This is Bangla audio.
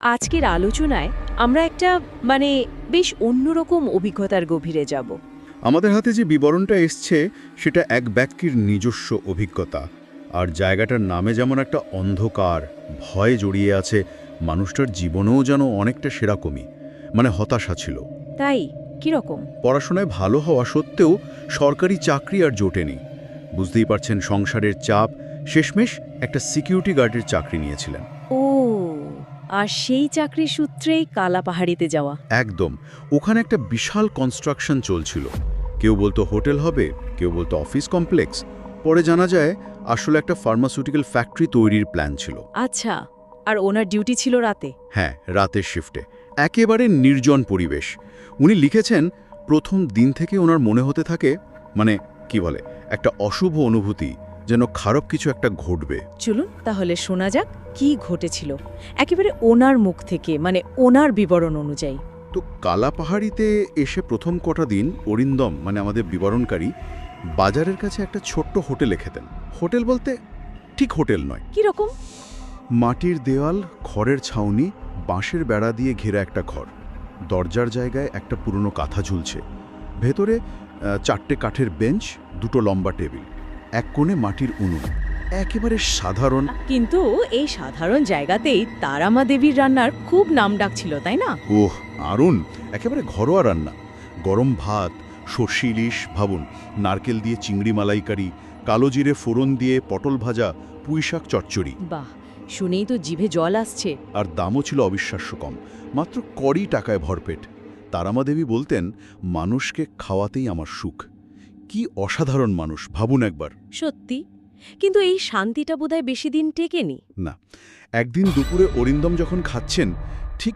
আজকের আলোচনায় আমরা একটা মানে বেশ অন্যরকম অভিজ্ঞতার গভীরে যাব। আমাদের হাতে যে বিবরণটা এসছে সেটা এক ব্যক্তির নিজস্ব অভিজ্ঞতা, আর জায়গাটার নামে যেমন একটা অন্ধকার ভয় জড়িয়ে আছে, মানুষটার জীবনেও যেন অনেকটা সেরকমই, মানে হতাশা ছিল। তাই কিরকম? পড়াশোনায় ভালো হওয়া সত্ত্বেও সরকারি চাকরি আর জোটেনি। বুঝতেই পারছেন, সংসারের চাপ, শেষমেশ একটা সিকিউরিটি গার্ডের চাকরি নিয়েছিলেন। ও, আর সেই চাকরির সূত্রেই কালা পাহাড়িতে যাওয়া। একদম। ওখানে একটা বিশাল কনস্ট্রাকশন চলছিল। কেউ বলতো হোটেল হবে, কেউ বলতো অফিস কমপ্লেক্স। পরে জানা যায় আসলে একটা ফার্মাসিউটিক্যাল ফ্যাক্টরি তৈরির প্ল্যান ছিল। আচ্ছা, আর ওনার ডিউটি ছিল রাতে? হ্যাঁ, রাতের শিফটে, একেবারে নির্জন পরিবেশ। উনি লিখেছেন, প্রথম দিন থেকে ওনার মনে হতে থাকে, মানে কি বলে, একটা অশুভ অনুভূতি, যেন খারাপ কিছু একটা ঘটবে। চলুন তাহলে শোনা যাক কি ঘটেছিল একেবারে ওনার মুখ থেকে, মানে ওনার বিবরণ অনুযায়ী। তো কালা পাহাড়িতে এসে প্রথম কটা দিন অরিন্দম, মানে আমাদের বিবরণকারী, বাজারের কাছে একটা ছোট্ট হোটেলে খেতেন। হোটেল বলতে ঠিক হোটেল নয়, কিরকম? মাটির দেওয়াল, খড়ের ছাউনি, বাঁশের বেড়া দিয়ে ঘেরা একটা ঘর। দরজার জায়গায় একটা পুরনো কাঁথা ঝুলছে। ভেতরে চারটে কাঠের বেঞ্চ, দুটো লম্বা টেবিল, এক কোণে মাটির উনুন। একেবারে সাধারণ। কিন্তু এই সাধারণ জায়গাতেই তারামা দেবীর রান্নার খুব নাম ডাক ছিল, তাই না? ওহ, আরুণ! একেবারে ঘরোয়া রান্না। গরম ভাত, সর্ষে ইলিশ, ভাবুন, নারকেল দিয়ে চিংড়ি মালাইকারি, কালো জিরে ফোড়ন দিয়ে পটল ভাজা, পুঁইশাক চচ্চড়ি। বাহ, শুনেই তো জিভে জল আসছে। আর দামও ছিল অবিশ্বাস্য কম, মাত্র কড়ি টাকায় ভরপেট। তারামা দেবী বলতেন, মানুষকে খাওয়াতেই আমার সুখ। কি অসাধারণ মানুষ, ভাবুন একবার। সত্যি, কিন্তু এই শান্তিটা বোধহয় বেশি দিন টেকেনি। না, একদিন দুপুরে অরিন্দম যখন খাচ্ছেন, ঠিক